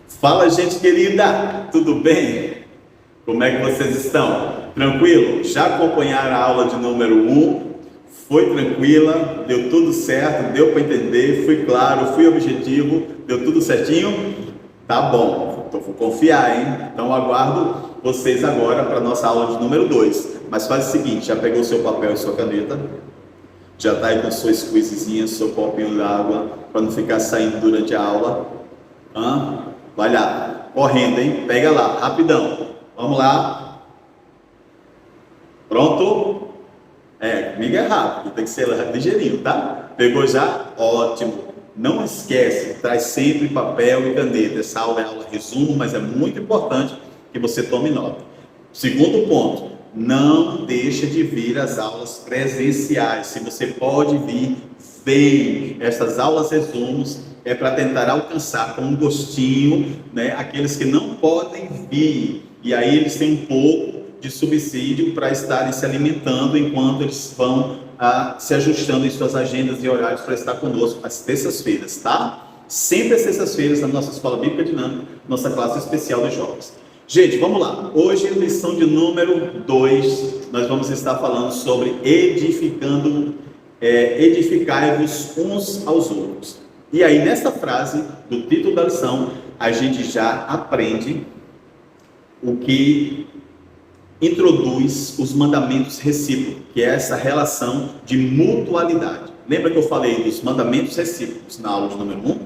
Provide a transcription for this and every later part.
Fala, gente querida, tudo bem? Como é que vocês estão? Tranquilo? Já acompanharam a aula de número um? Foi tranquila? Deu tudo certo? Deu para entender? Fui claro? Fui objetivo? Deu tudo certinho? Tá bom, então vou confiar, hein? Então aguardo vocês agora para a nossa aula de número 2. Mas faz o seguinte, já pegou seu papel e sua caneta? Já está aí com sua squeezezinha, seu copinho d'água, para não ficar saindo durante a aula? Vai lá, correndo, hein? Pega lá, rapidão. Vamos lá. Pronto? Comigo é rápido, tem que ser ligeirinho, tá? Pegou já? Ótimo. Não esquece, traz sempre papel e caneta. Essa aula é aula resumo, mas é muito importante que você tome nota. Segundo ponto, não deixa de vir às aulas presenciais. Se você pode vir, vem. Essas aulas resumos é para tentar alcançar com um gostinho, né, aqueles que não podem vir. E aí eles têm um pouco de subsídio para estarem se alimentando enquanto eles vão se ajustando em suas agendas e horários para estar conosco às terças-feiras, tá? Sempre às terças-feiras na nossa Escola Bíblica Dinâmica, nossa classe especial de jovens. Gente, vamos lá. Hoje, lição de número 2, nós vamos estar falando sobre edificai-vos uns aos outros. E aí, nessa frase do título da lição, a gente já aprende o que introduz os mandamentos recíprocos, que é essa relação de mutualidade. Lembra que eu falei dos mandamentos recíprocos na aula de número 1?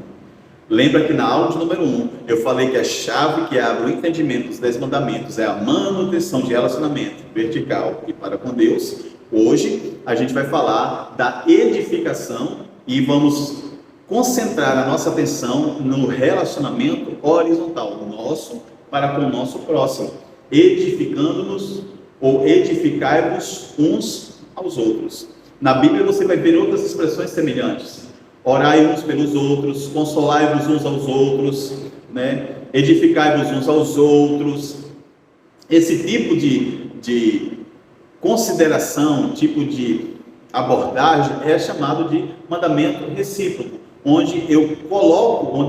Lembra que na aula de número 1 eu falei que a chave que abre o entendimento dos 10 mandamentos é a manutenção de relacionamento vertical e para com Deus. Hoje a gente vai falar da edificação e vamos concentrar a nossa atenção no relacionamento horizontal, nosso para com o nosso próximo, edificando-nos ou edificai-vos uns aos outros. Na Bíblia você vai ver outras expressões semelhantes. Orai uns pelos outros, consolai-vos uns aos outros, né? Edificai-vos uns aos outros. Esse tipo de consideração, tipo de abordagem é chamado de mandamento recíproco, onde eu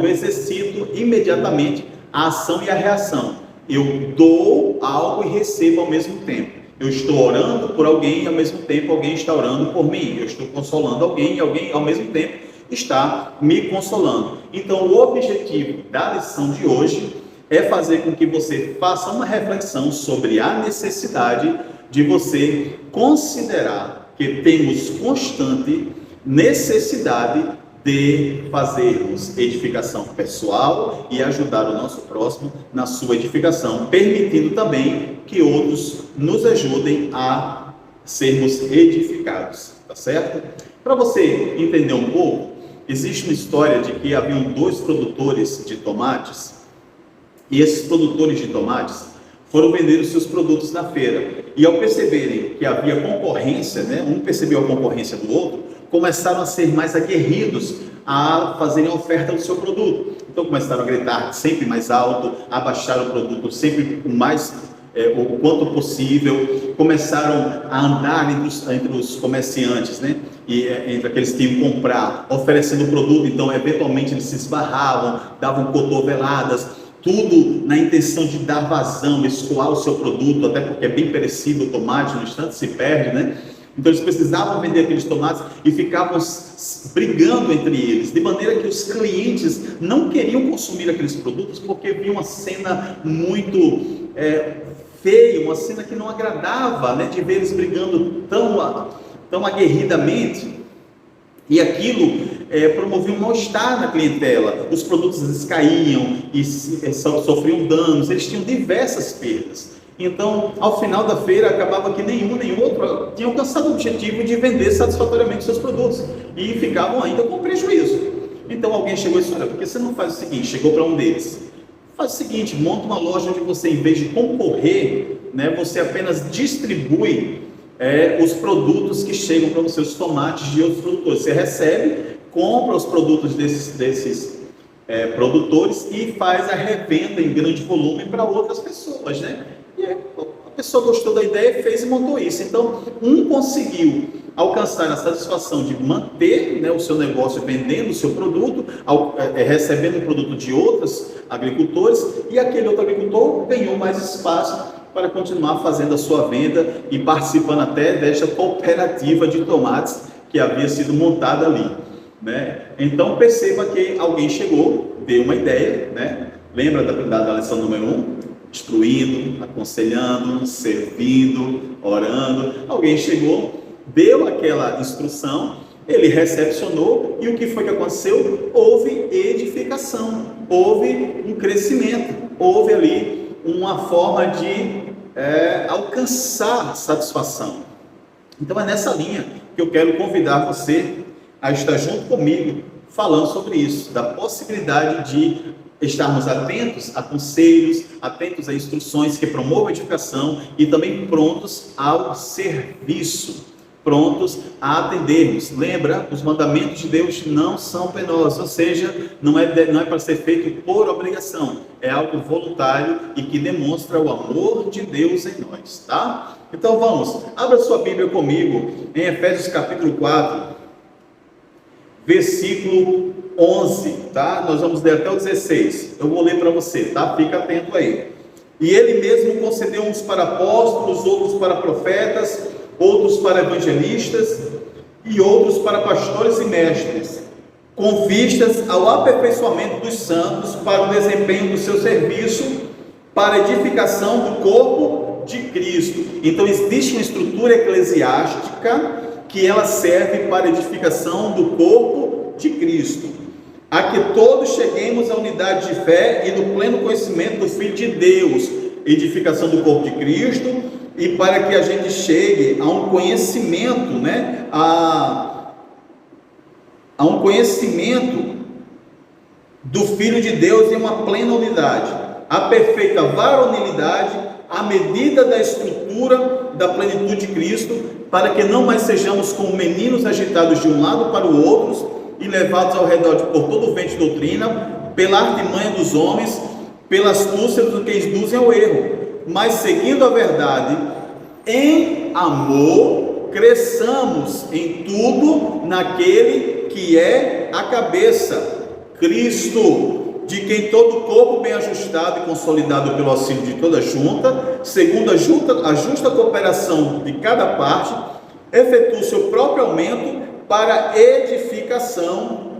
exercito imediatamente a ação e a reação. Eu dou algo e recebo ao mesmo tempo. Eu estou orando por alguém e ao mesmo tempo alguém está orando por mim. Eu estou consolando alguém e alguém ao mesmo tempo está me consolando. Então, o objetivo da lição de hoje é fazer com que você faça uma reflexão sobre a necessidade de você considerar que temos constante necessidade de fazermos edificação pessoal e ajudar o nosso próximo na sua edificação, permitindo também que outros nos ajudem a sermos edificados, tá certo? Para você entender um pouco, existe uma história de que haviam 2 produtores de tomates e esses produtores de tomates foram vender os seus produtos na feira e ao perceberem que havia concorrência, né, um percebeu a concorrência do outro, começaram a ser mais aguerridos a fazerem a oferta do seu produto. Então começaram a gritar sempre mais alto, a baixar o produto sempre o quanto possível, começaram a andar entre os comerciantes, né? E entre aqueles que iam comprar, oferecendo o produto. Então eventualmente eles se esbarravam, davam cotoveladas, tudo na intenção de dar vazão, escoar o seu produto, até porque é bem perecível o tomate, no instante se perde, né? Então eles precisavam vender aqueles tomates e ficavam brigando entre eles, de maneira que os clientes não queriam consumir aqueles produtos porque viam uma cena muito feia, uma cena que não agradava, né, de ver eles brigando tão aguerridamente. E aquilo promovia um mal-estar na clientela. Os produtos eles caíam e sofriam danos, eles tinham diversas perdas. Então, ao final da feira, acabava que nenhum nem outro tinha alcançado o objetivo de vender satisfatoriamente seus produtos e ficavam ainda com prejuízo. Então, alguém chegou e disse: olha, por que você não faz o seguinte? Chegou para um deles: faz o seguinte, monta uma loja onde você, em vez de concorrer, né, você apenas distribui os produtos que chegam para você, os tomates de outros produtores. Você recebe, compra os produtos desses produtores e faz a revenda em grande volume para outras pessoas, né? E a pessoa gostou da ideia, fez e montou isso. Então, um conseguiu alcançar a satisfação de manter, né, o seu negócio vendendo o seu produto, recebendo o produto de outros agricultores, e aquele outro agricultor ganhou mais espaço para continuar fazendo a sua venda e participando até desta cooperativa de tomates que havia sido montada ali, né? Então perceba que alguém chegou, deu uma ideia, né? Lembra da lição número 1? Instruindo, aconselhando, servindo, orando. Alguém chegou, deu aquela instrução, ele recepcionou, e o que foi que aconteceu? Houve edificação, houve um crescimento, houve ali uma forma de alcançar satisfação. Então é nessa linha que eu quero convidar você a estar junto comigo falando sobre isso, da possibilidade de estarmos atentos a conselhos, atentos a instruções que promovam a edificação e também prontos ao serviço, prontos a atendermos. Lembra, os mandamentos de Deus não são penosos, ou seja, não é para ser feito por obrigação, é algo voluntário e que demonstra o amor de Deus em nós, tá? Então vamos, abra sua Bíblia comigo em Efésios capítulo 4, versículo 11, tá? Nós vamos ler até o 16, eu vou ler para você, tá? Fica atento aí. E ele mesmo concedeu uns para apóstolos, outros para profetas, outros para evangelistas e outros para pastores e mestres, com vistas ao aperfeiçoamento dos santos para o desempenho do seu serviço, para a edificação do corpo de Cristo. Então existe uma estrutura eclesiástica que ela serve para a edificação do corpo de Cristo, a que todos cheguemos à unidade de fé e no pleno conhecimento do Filho de Deus, edificação do corpo de Cristo, e para que a gente chegue a um conhecimento, né, a um conhecimento do Filho de Deus em uma plena unidade, a perfeita varonilidade, à medida da estrutura da plenitude de Cristo, para que não mais sejamos como meninos agitados de um lado para o outro e levados ao redor por todo o vento de doutrina, pela artimanha dos homens, pela astúcia dos que induzem ao erro, mas seguindo a verdade, em amor, cresçamos em tudo naquele que é a cabeça, Cristo, de quem todo o corpo bem ajustado e consolidado pelo auxílio de toda junta, segundo a justa cooperação de cada parte, efetua o seu próprio aumento para edificação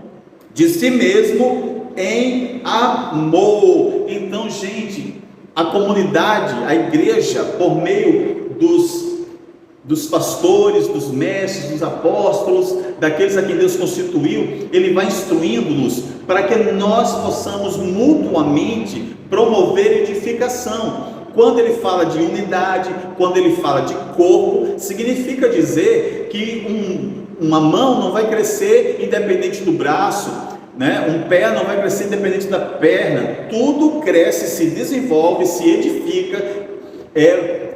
de si mesmo em amor. Então, gente, a comunidade, a igreja, por meio dos pastores, dos mestres, dos apóstolos, daqueles a quem Deus constituiu, Ele vai instruindo-nos para que nós possamos mutuamente promover edificação. Quando Ele fala de unidade, quando Ele fala de corpo, significa dizer que uma mão não vai crescer independente do braço, né? Um pé não vai crescer independente da perna. Tudo cresce, se desenvolve, se edifica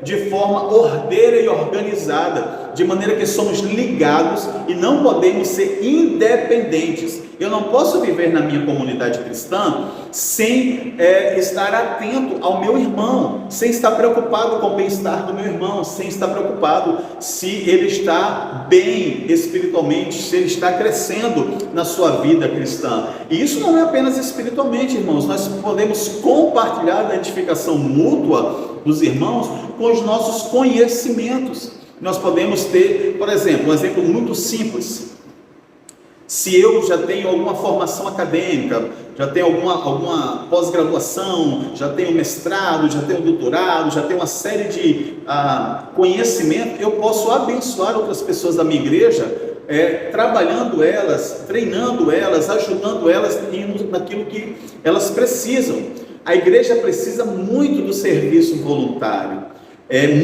de forma ordeira e organizada, de maneira que somos ligados e não podemos ser independentes. Eu não posso viver na minha comunidade cristã sem estar atento ao meu irmão, sem estar preocupado com o bem-estar do meu irmão, sem estar preocupado se ele está bem espiritualmente, se ele está crescendo na sua vida cristã. E isso não é apenas espiritualmente, irmãos, nós podemos compartilhar da edificação mútua dos irmãos com os nossos conhecimentos. Nós podemos ter, por exemplo, um exemplo muito simples. Se eu já tenho alguma formação acadêmica, já tenho alguma pós-graduação, já tenho mestrado, já tenho doutorado, já tenho uma série de conhecimento, eu posso abençoar outras pessoas da minha igreja, trabalhando elas, treinando elas, ajudando elas naquilo que elas precisam. A igreja precisa muito do serviço voluntário.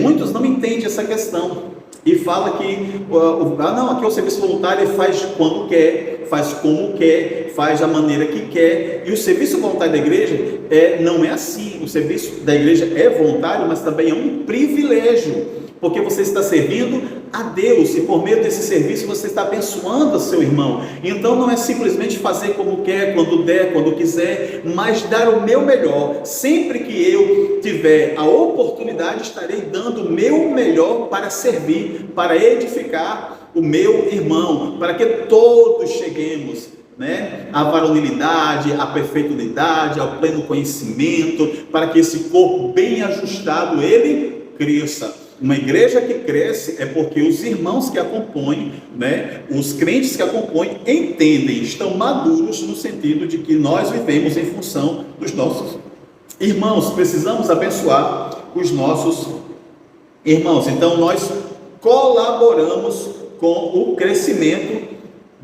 Muitos não entendem essa questão e falam que aqui o serviço voluntário faz quando quer, faz como quer, faz da maneira que quer. E o serviço voluntário da igreja não é assim. O serviço da igreja é voluntário, mas também é um privilégio, porque você está servindo a Deus e por meio desse serviço você está abençoando o seu irmão. Então não é simplesmente fazer como quer, quando der, quando quiser, mas dar o meu melhor. Sempre que eu tiver a oportunidade, estarei dando o meu melhor para servir, para edificar o meu irmão, para que todos cheguemos, né, à varonilidade, à perfeita unidade, ao pleno conhecimento, para que esse corpo bem ajustado, ele cresça. Uma igreja que cresce é porque os irmãos que a compõem, né, os crentes que a compõem, entendem, estão maduros no sentido de que nós vivemos em função dos nossos irmãos. Precisamos abençoar os nossos irmãos. Então nós colaboramos com o crescimento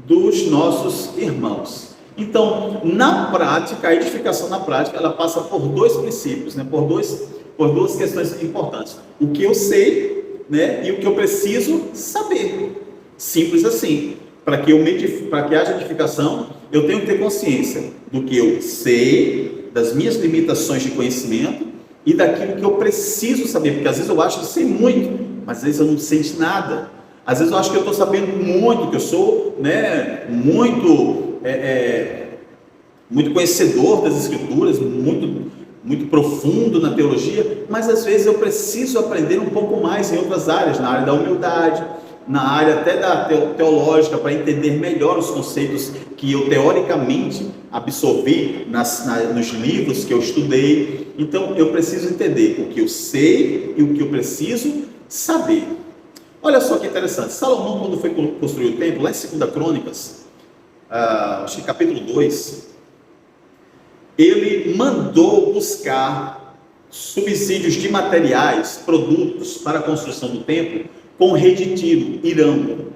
dos nossos irmãos. Então, na prática, a edificação na prática, ela passa por dois princípios, né, por duas questões importantes. O que eu sei, né, e o que eu preciso saber. Simples assim. Para que haja edificação, eu tenho que ter consciência do que eu sei, das minhas limitações de conhecimento e daquilo que eu preciso saber. Porque às vezes eu acho que sei muito, mas às vezes eu não sei de nada. Às vezes eu acho que eu estou sabendo muito, que eu sou, né, muito conhecedor das Escrituras, muito profundo na teologia, mas às vezes eu preciso aprender um pouco mais em outras áreas, na área da humildade, na área até da teológica, para entender melhor os conceitos que eu teoricamente absorvi nos livros que eu estudei. Então eu preciso entender o que eu sei e o que eu preciso saber. Olha só que interessante, Salomão, quando foi construir o templo, lá em 2 Crônicas, acho que capítulo 2, ele mandou buscar subsídios de materiais, produtos para a construção do templo com o rei de Tiro, Irão.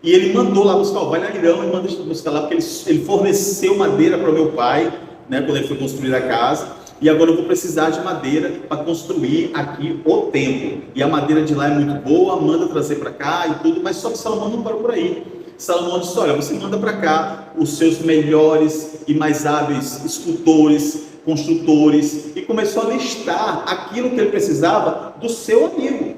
E ele mandou lá buscar, vai lá em Irão e manda buscar lá, porque ele forneceu madeira para o meu pai, né, quando ele foi construir a casa, e agora eu vou precisar de madeira para construir aqui o templo. E a madeira de lá é muito boa, manda trazer para cá e tudo, mas só que Salomão não parou por aí. Salomão disse, olha, você manda para cá os seus melhores e mais hábeis escultores, construtores, e começou a listar aquilo que ele precisava do seu amigo,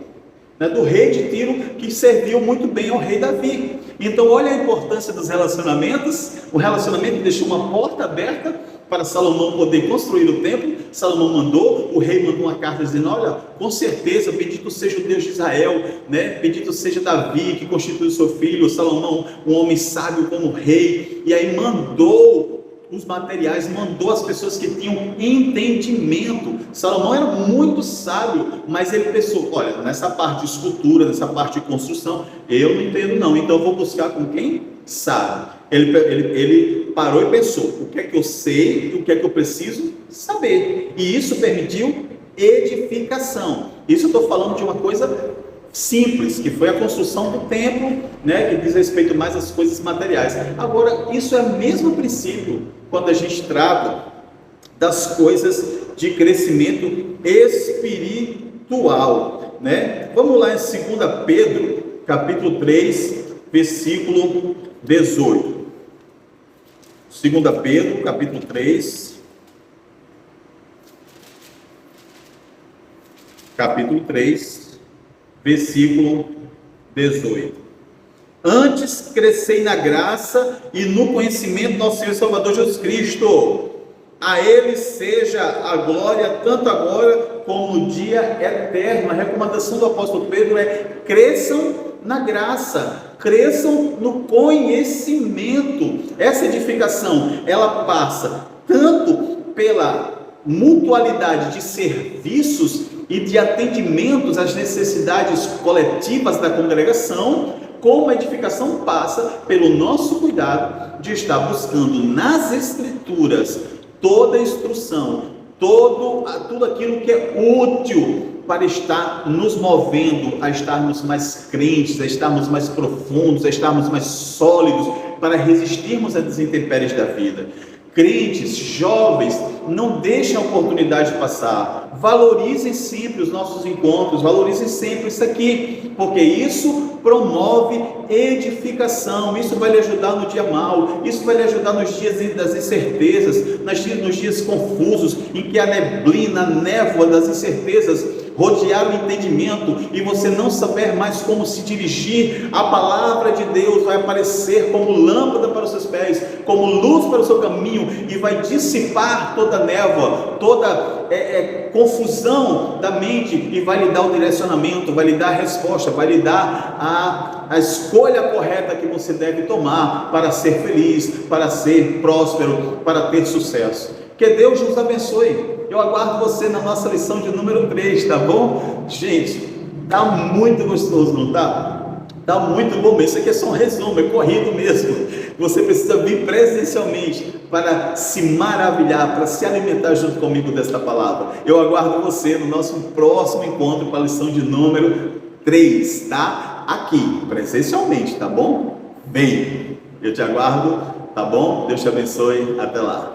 né, do rei de Tiro, que serviu muito bem ao rei Davi. Então olha a importância dos relacionamentos. O relacionamento deixou uma porta aberta para Salomão poder construir o templo. Salomão mandou, o rei mandou uma carta dizendo, olha, com certeza, bendito seja o Deus de Israel, né? Bendito seja Davi, que constituiu seu filho, Salomão, um homem sábio como rei. E aí mandou os materiais, mandou as pessoas que tinham entendimento. Salomão era muito sábio, mas ele pensou, olha, nessa parte de escultura, nessa parte de construção, eu não entendo não, então eu vou buscar com quem sabe. Ele parou e pensou, o que é que eu sei e o que é que eu preciso saber. E isso permitiu edificação. Isso eu estou falando de uma coisa simples, que foi a construção do templo, né, que diz respeito mais às coisas materiais. Agora, isso é o mesmo princípio quando a gente trata das coisas de crescimento espiritual, né? Vamos lá em 2 Pedro, capítulo 3, versículo 18. 2 Pedro, capítulo 3, versículo 18. Antes crescei na graça e no conhecimento do nosso Senhor e Salvador Jesus Cristo. A Ele seja a glória, tanto agora como no dia eterno. A recomendação do apóstolo Pedro é: cresçam na graça, cresçam no conhecimento. Essa edificação, ela passa tanto pela mutualidade de serviços e de atendimentos às necessidades coletivas da congregação, como a edificação passa pelo nosso cuidado de estar buscando nas Escrituras toda a instrução, tudo aquilo que é útil para estar nos movendo a estarmos mais crentes, a estarmos mais profundos, a estarmos mais sólidos, para resistirmos às intempéries da vida. Crentes, jovens, não deixem a oportunidade passar. Valorizem sempre os nossos encontros, valorizem sempre isso aqui, porque isso promove edificação. Isso vai lhe ajudar no dia mau, isso vai lhe ajudar nos dias das incertezas, nos dias confusos, em que a neblina, a névoa das incertezas rodear o entendimento e você não saber mais como se dirigir, a palavra de Deus vai aparecer como lâmpada para os seus pés, como luz para o seu caminho, e vai dissipar toda a névoa, toda confusão da mente, e vai lhe dar o direcionamento, vai lhe dar a resposta, vai lhe dar a escolha correta que você deve tomar para ser feliz, para ser próspero, para ter sucesso. Que Deus nos abençoe. Eu aguardo você na nossa lição de número 3, tá bom? Gente, tá muito gostoso, não tá? Tá muito bom mesmo. Isso aqui é só um resumo, é corrido mesmo. Você precisa vir presencialmente para se maravilhar, para se alimentar junto comigo desta palavra. Eu aguardo você no nosso próximo encontro para a lição de número 3, tá? Aqui, presencialmente, tá bom? Vem, eu te aguardo, tá bom? Deus te abençoe, até lá.